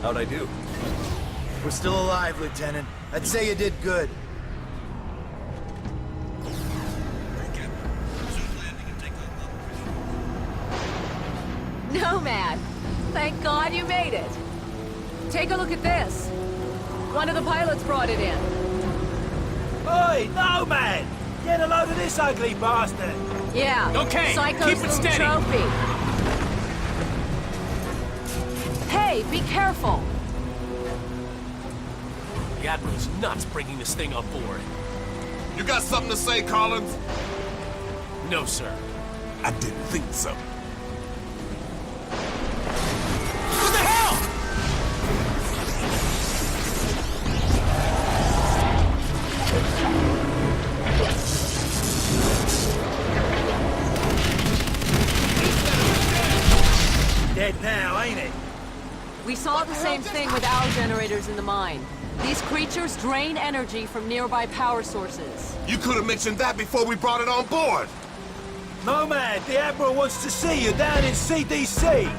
How'd I do? We're still alive, Lieutenant. I'd say you did good. Nomad! Thank God you made it! Take a look at this. One of the pilots brought it in. Oi, Nomad! Get a load of this ugly bastard! Yeah. Okay, Psycho's keep it little steady. trophy. Hey, be careful! The Admiral's nuts bringing this thing on board. You got something to say, Collins? No, sir. I didn't think so. What the hell? Dead now, ain't it? We saw the same thing with our generators in the mine. These creatures drain energy from nearby power sources. You could have mentioned that before we brought it on board. Nomad, the Admiral wants to see you down in CDC.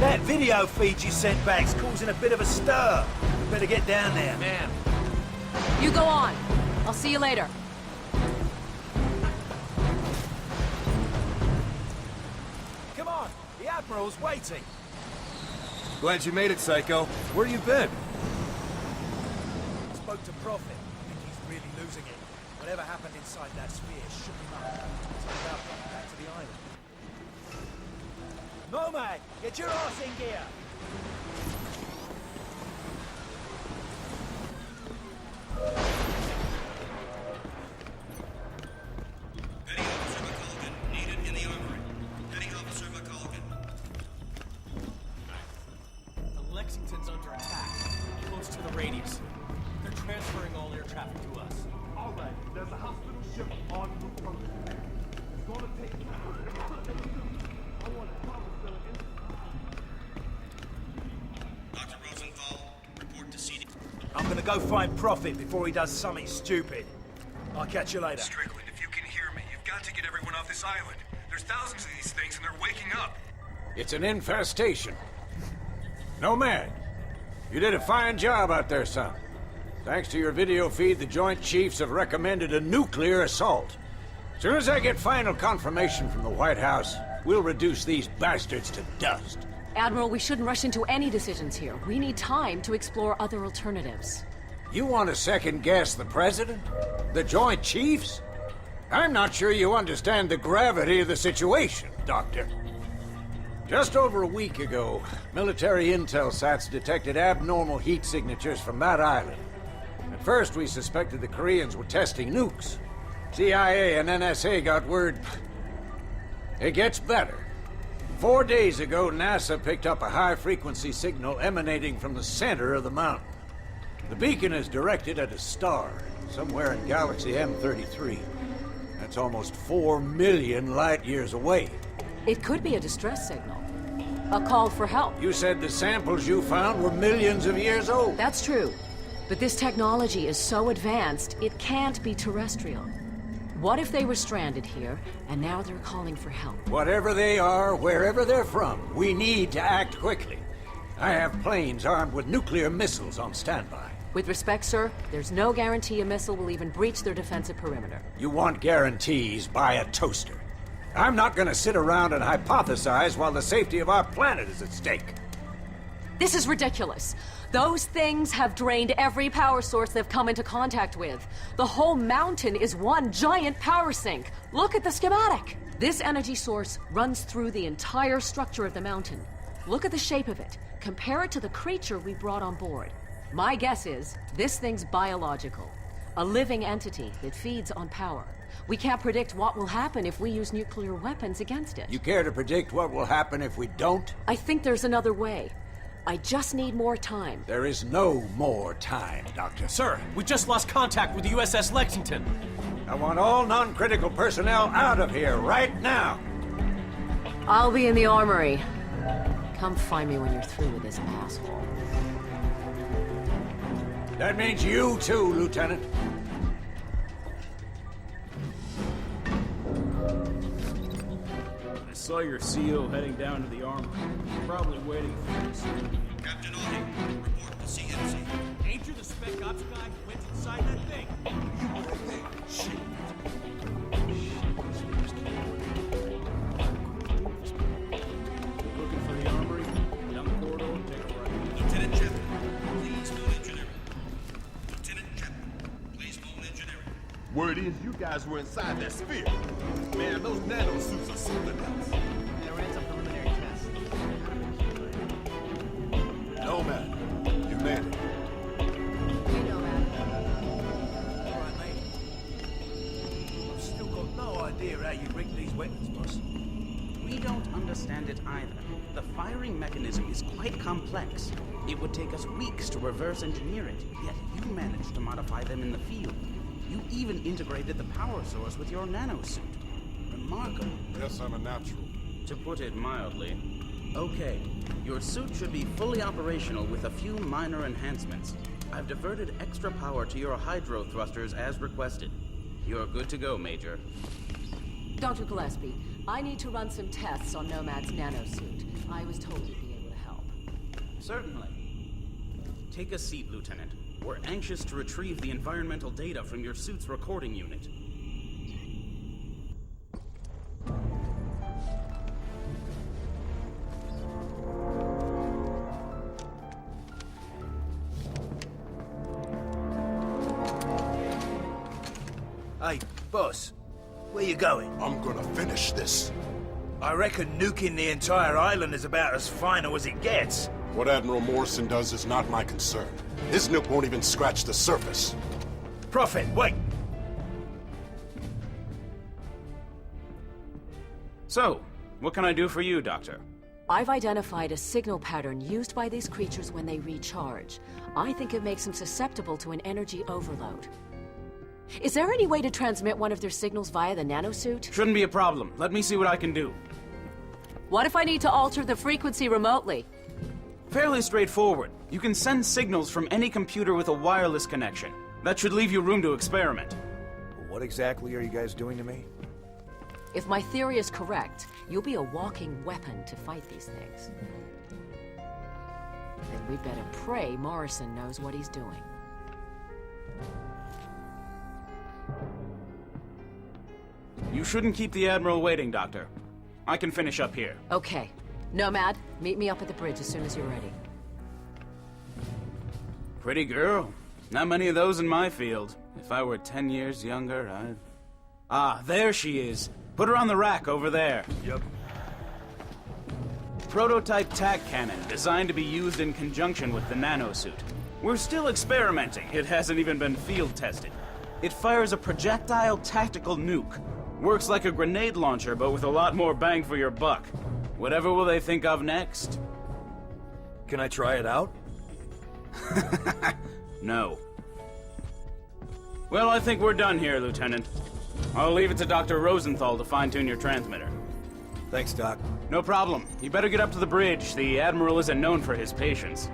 That video feed you sent back's causing a bit of a stir. Better get down there. Man, You go on. I'll see you later. Come on, the Admiral's waiting. Glad you made it, Psycho. Where you been? Spoke to Prophet. I think he's really losing it. Whatever happened inside that sphere shook him up. It's about getting back to the island. Nomad, get your ass in gear! Petty Officer McCullough needed in the armory. Petty Officer McCullough. the Lexington's under attack, close to the radius. They're transferring all air traffic to us. All right, there's a hospital ship en route from the city. It's gonna take time. I want to Dr. Rosenthal, report to CD. I'm gonna go find Prophet before he does something stupid. I'll catch you later. Strickland, if you can hear me, you've got to get everyone off this island. There's thousands of these things and they're waking up. It's an infestation. Nomad, you did a fine job out there, son. Thanks to your video feed, the Joint Chiefs have recommended a nuclear assault. As soon as I get final confirmation from the White House, we'll reduce these bastards to dust. Admiral, we shouldn't rush into any decisions here. We need time to explore other alternatives. You want to second-guess the President? The Joint Chiefs? I'm not sure you understand the gravity of the situation, Doctor. Just over a week ago, military intel sats detected abnormal heat signatures from that island. At first, we suspected the Koreans were testing nukes. CIA and NSA got word. It gets better. 4 days ago, NASA picked up a high-frequency signal emanating from the center of the mountain. The beacon is directed at a star, somewhere in Galaxy M33. That's almost 4 million light-years away. It could be a distress signal. A call for help. You said the samples you found were millions of years old. That's true. But this technology is so advanced, it can't be terrestrial. What if they were stranded here, and now they're calling for help? Whatever they are, wherever they're from, we need to act quickly. I have planes armed with nuclear missiles on standby. With respect, sir, there's no guarantee a missile will even breach their defensive perimeter. You want guarantees, buy a toaster. I'm not gonna sit around and hypothesize while the safety of our planet is at stake. This is ridiculous. Those things have drained every power source they've come into contact with. The whole mountain is one giant power sink. Look at the schematic. This energy source runs through the entire structure of the mountain. Look at the shape of it. Compare it to the creature we brought on board. My guess is, this thing's biological. A living entity that feeds on power. We can't predict what will happen if we use nuclear weapons against it. You care to predict what will happen if we don't? I think there's another way. I just need more time. There is no more time, Doctor. Sir, we just lost contact with the USS Lexington. I want all non-critical personnel out of here right now. I'll be in the armory. Come find me when you're through with this asshole. That means you too, Lieutenant. I saw your CO heading down to the armory. Probably waiting for us. Captain Audie, report to CNC. Ain't you the spec ops guy who went inside that thing? Shit. Looking for the armory, down the corridor, take a right. Lieutenant Chapman, please phone engineering. Lieutenant Chapman, please phone engineering. Word is you guys were inside that sphere. Man, those nano suits are something else. Yeah, ran some preliminary tests. Nomad, you made it. Alright, mate. I've still got no idea how you rigged these weapons, boss. We don't understand it either. The firing mechanism is quite complex. It would take us weeks to reverse engineer it, yet you managed to modify them in the field. You even integrated the power source with your nanosuit. Remarkable. Yes, I'm a natural. To put it mildly. Okay, your suit should be fully operational with a few minor enhancements. I've diverted extra power to your hydro thrusters as requested. You're good to go, Major. Dr. Gillespie, I need to run some tests on Nomad's nanosuit. I was told you'd be able to help. Certainly. Take a seat, Lieutenant. We're anxious to retrieve the environmental data from your suit's recording unit. Hey, boss. Where you going? I'm gonna finish this. I reckon nuking the entire island is about as final as it gets. What Admiral Morrison does is not my concern. His nuke won't even scratch the surface. Prophet, wait! So, what can I do for you, Doctor? I've identified a signal pattern used by these creatures when they recharge. I think it makes them susceptible to an energy overload. Is there any way to transmit one of their signals via the nanosuit? Shouldn't be a problem. Let me see what I can do. What if I need to alter the frequency remotely? Fairly straightforward. You can send signals from any computer with a wireless connection. That should leave you room to experiment. What exactly are you guys doing to me? If my theory is correct, you'll be a walking weapon to fight these things. Then we better pray Morrison knows what he's doing. You shouldn't keep the Admiral waiting, Doctor. I can finish up here. Okay. Nomad, meet me up at the bridge as soon as you're ready. Pretty girl. Not many of those in my field. If I were 10 years younger, I'd... Ah, there she is. Put her on the rack over there. Yep. Prototype tac cannon, designed to be used in conjunction with the nanosuit. We're still experimenting. It hasn't even been field tested. It fires a projectile tactical nuke. Works like a grenade launcher, but with a lot more bang for your buck. Whatever will they think of next? Can I try it out? No. Well, I think we're done here, Lieutenant. I'll leave it to Dr. Rosenthal to fine-tune your transmitter. Thanks, Doc. No problem. You better get up to the bridge. The Admiral isn't known for his patience.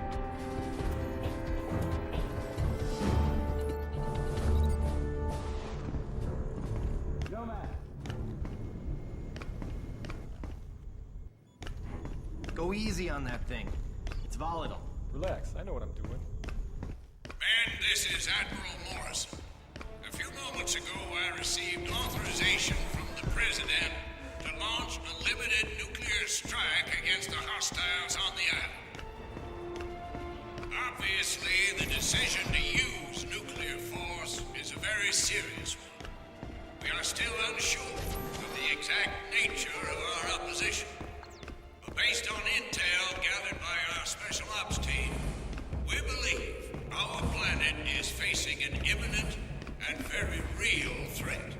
Go easy on that thing. It's volatile. Relax, I know what I'm doing. And this is Admiral Morrison. A few moments ago, I received authorization from the President to launch a limited nuclear strike against the hostiles on the island. Obviously, the decision to use nuclear force is a very serious one. We are still unsure of the exact nature of our opposition. But based on intel gathered by our special ops team, we believe our planet is facing an imminent and very real threat.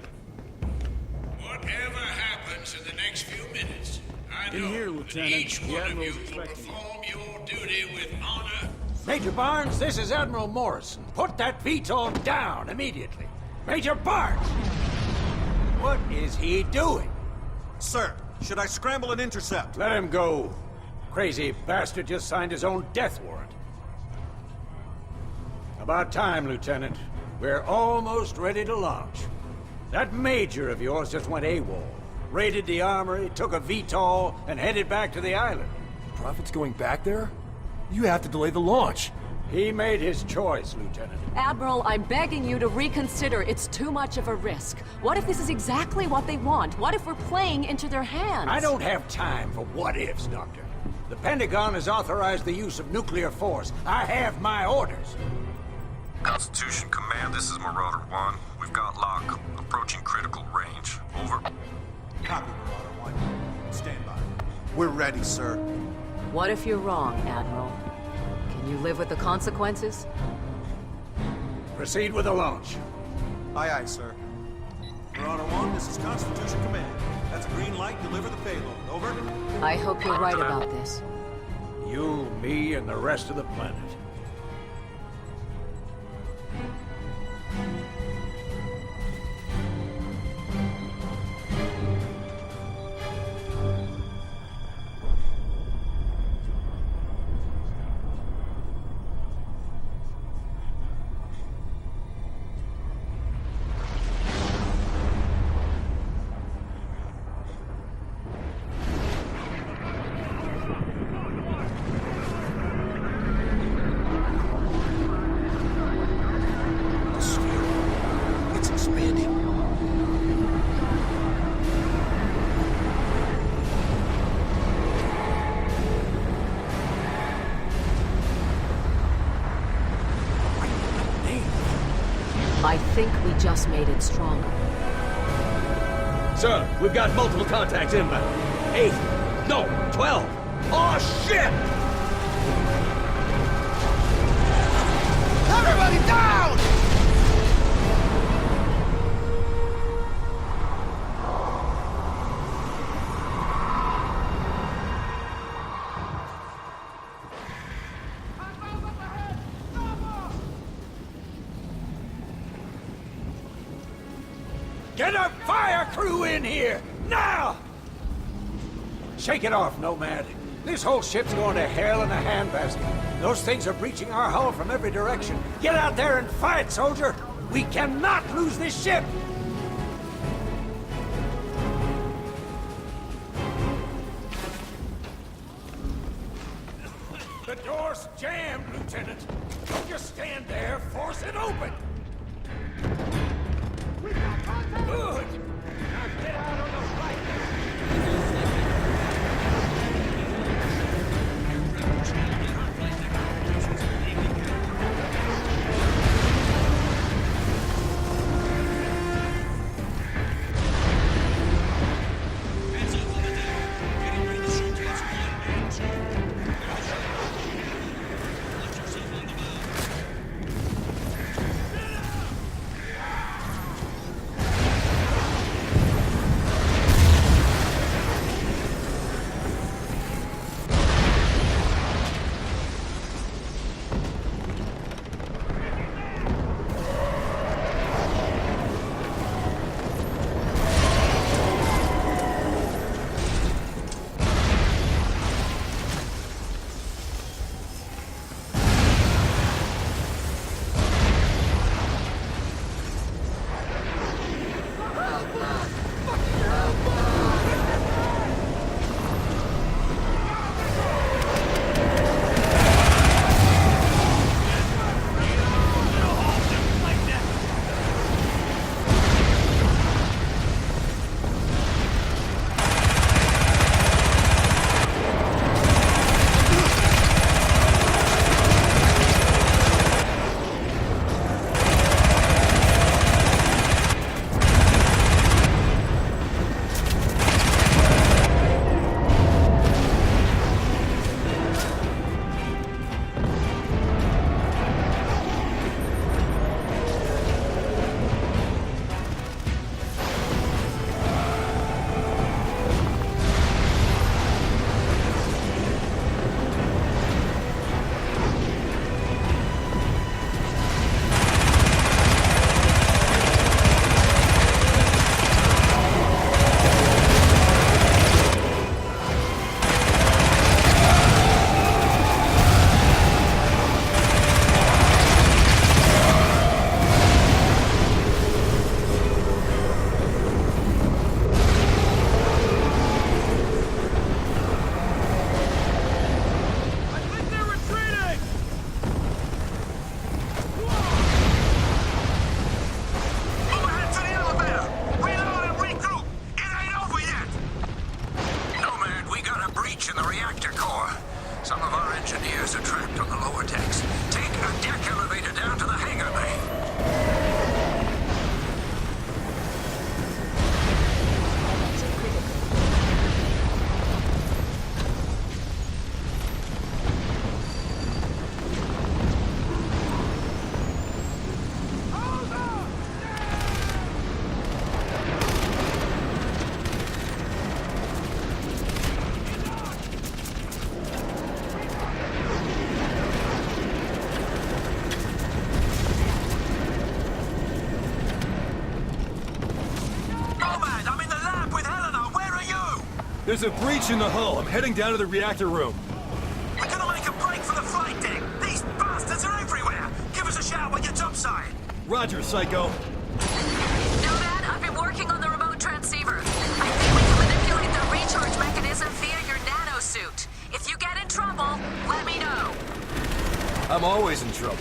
Whatever happens in the next few minutes, I In know here, that Lieutenant. each The one of Admiral's you will expecting you. perform your duty with honor. Major Barnes, this is Admiral Morrison. Put that VTOL down immediately. Major Barnes! What is he doing? Sir, should I scramble and intercept? Let him go. Crazy bastard just signed his own death warrant. About time, Lieutenant. We're almost ready to launch. That major of yours just went AWOL. Raided the armory, took a VTOL, and headed back to the island. Prophet's going back there? You have to delay the launch. He made his choice, Lieutenant. Admiral, I'm begging you to reconsider. It's too much of a risk. What if this is exactly what they want? What if we're playing into their hands? I don't have time for what-ifs, Doctor. The Pentagon has authorized the use of nuclear force. I have my orders. Constitution Command, this is Marauder 1. We've got Locke approaching critical range. Over. Copy, Marauder 1. Stand by. We're ready, sir. What if you're wrong, Admiral? Can you live with the consequences? Proceed with the launch. Aye, aye, sir. Marauder 1, this is Constitution Command. That's a green light. Deliver the payload. Over. I hope you're right about this. You, me, and the rest of the planet. It's expanding. I think we just made it stronger. Sir, we've got multiple contacts inbound. 8. No, 12. Oh, shit! Everybody down! Get a fire crew in here, now! Shake it off, Nomad. This whole ship's going to hell in a handbasket. Those things are breaching our hull from every direction. Get out there and fight, soldier! We cannot lose this ship! The door's jammed, Lieutenant. Don't just stand there. Force it open! Good! Now get out on the right! Hands up on the deck. Getting ready to shoot cats 1 and 2. Lift yourself on the bow. breach in the reactor core. Some of our engineers are trapped on the lower decks. Take a deck elevator down to the hangar bay. There's a breach in the hull. I'm heading down to the reactor room. We're gonna make a break for the flight deck. These bastards are everywhere. Give us a shout when you're topside. Roger, Psycho. Nomad, I've been working on the remote transceiver. I think we can manipulate the recharge mechanism via your nanosuit. If you get in trouble, let me know. I'm always in trouble.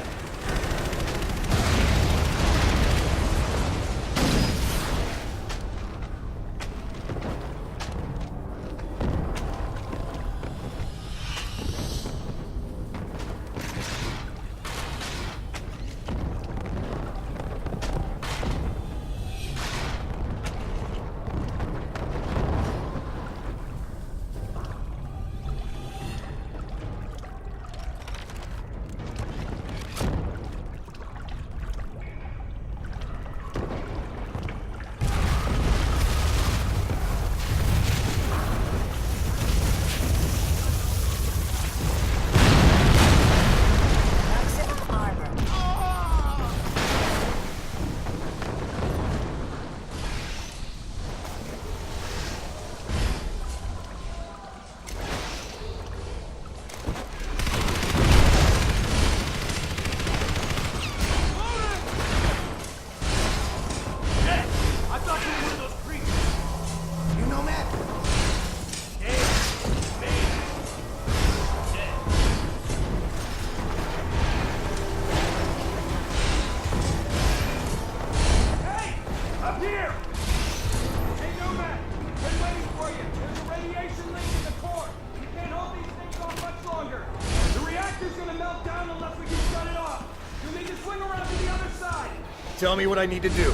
Tell me what I need to do.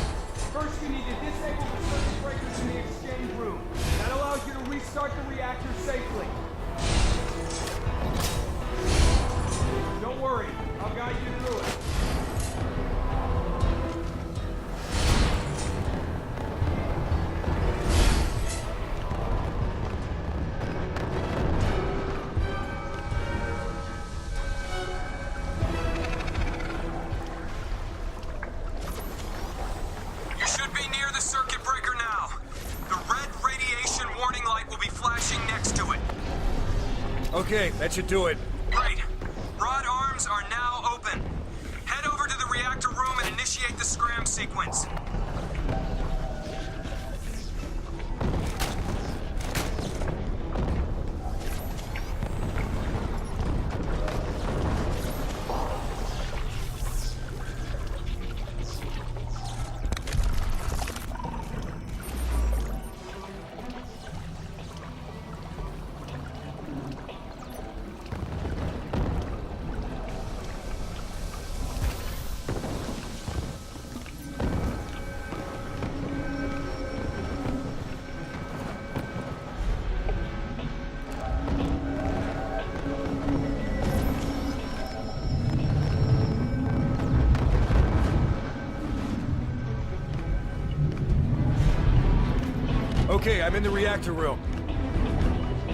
First, you need to disable the circuit breakers in the exchange room. That allows you to restart the reactor safely. Don't worry, I'll guide you through it. Okay, that should do it. Right. Rod arms are now open. Head over to the reactor room and initiate the scram sequence. Okay, I'm in the reactor room.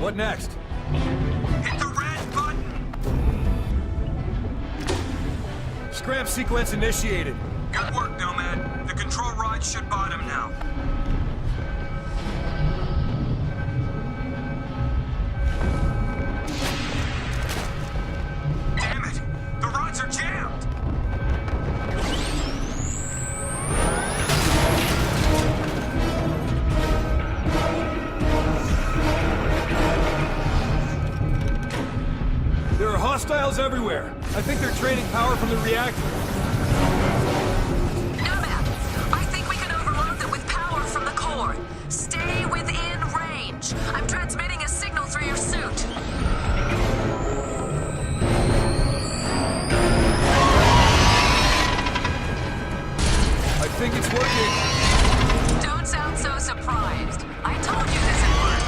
What next? Hit the red button! Scram sequence initiated. Good work, Nomad. The control rod should bottom now. Damn it! The rods are jammed! There are hostiles everywhere. I think they're draining power from the reactor. Nomad, I think we can overload them with power from the core. Stay within range. I'm transmitting a signal through your suit. I think it's working. Don't sound so surprised. I told you this would work.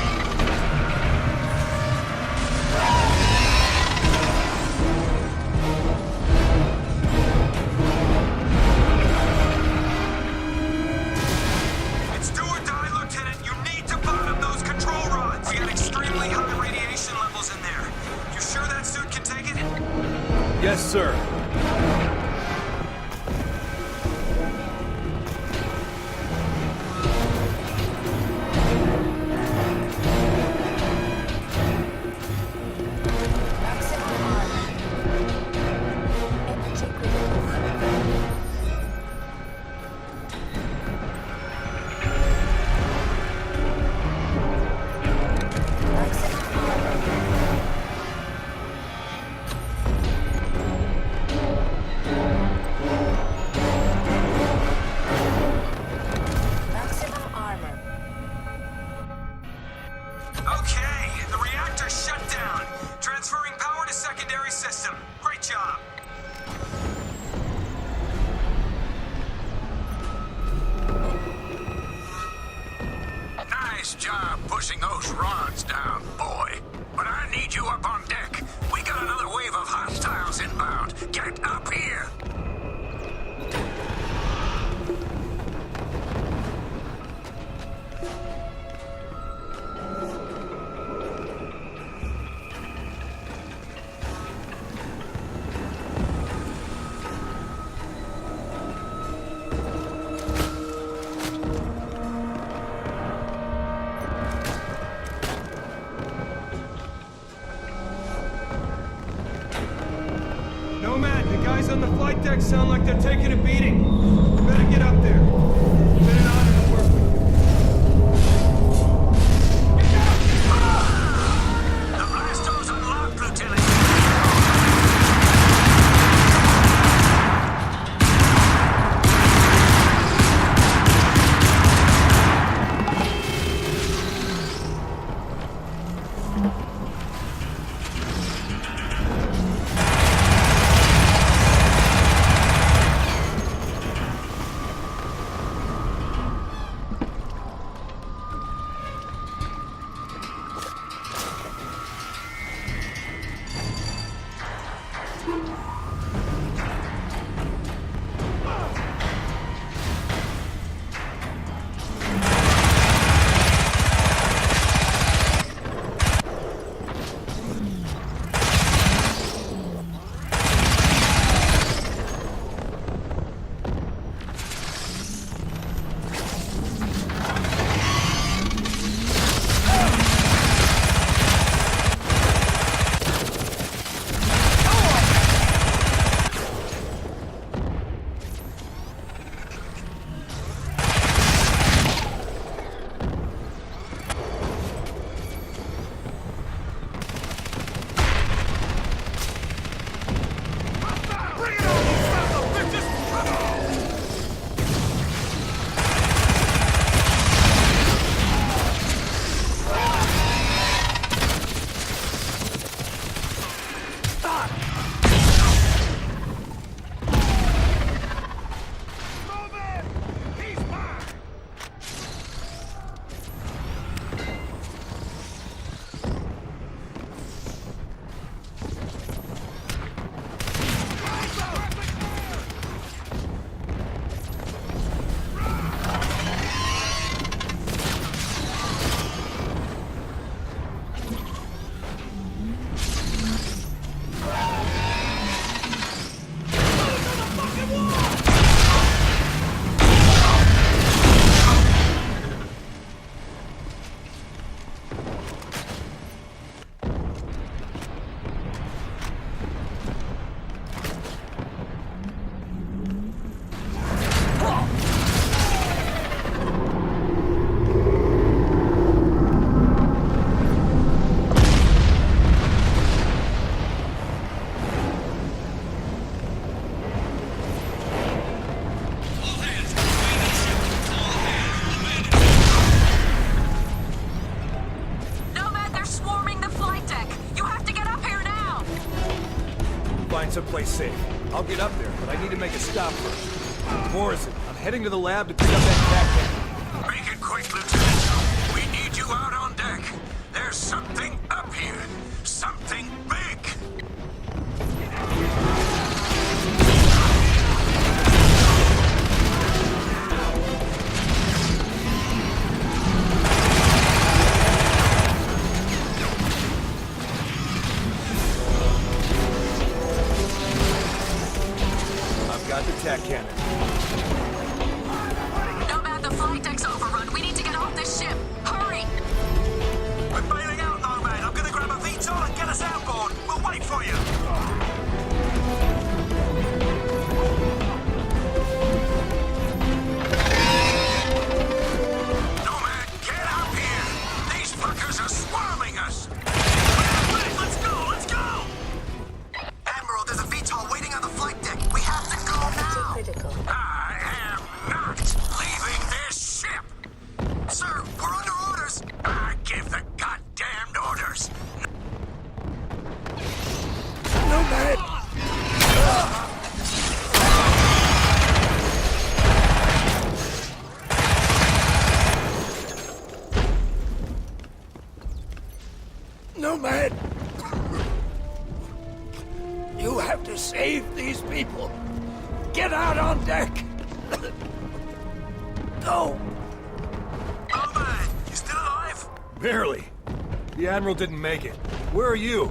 It's do or die, Lieutenant. You need to bottom those control rods. You got extremely high radiation levels in there. You sure that suit can take it? Yes, sir. Okay, the reactor's shut down. Transferring power to secondary system. Great job. Nice job pushing those rods down, boy. But I need you up on deck. We got another wave of hostiles inbound. Get up here! Nomad, the guys on the flight deck sound like they're taking a beating. You better get up there. It's been an honor to work with you. The blast door's unlocked, Lieutenant. find someplace safe. I'll get up there, but I need to make a stop first. Morrison, I'm heading to the lab to pick up that cat. Make it quick, Lieutenant. We need you out on deck. There's something up here. Something big. I've got the tack cannon. Nomad, the flight deck's overrun. We need to get off this ship. Hurry! We're bailing out, Nomad. I'm gonna grab a VTOL and get us outboard. We'll wait for you. Nomad, get up here. These fuckers are swarming us. Wait, let's go, let's go. Admiral, there's a VTOL waiting on the flight deck. We have to go now. I am not leaving this ship. Sir, we're under orders. I give the goddamned orders. Nomad! Nomad! You have to save these people. Get out on deck. Go. Nomad, you still alive? Barely. The Admiral didn't make it. Where are you?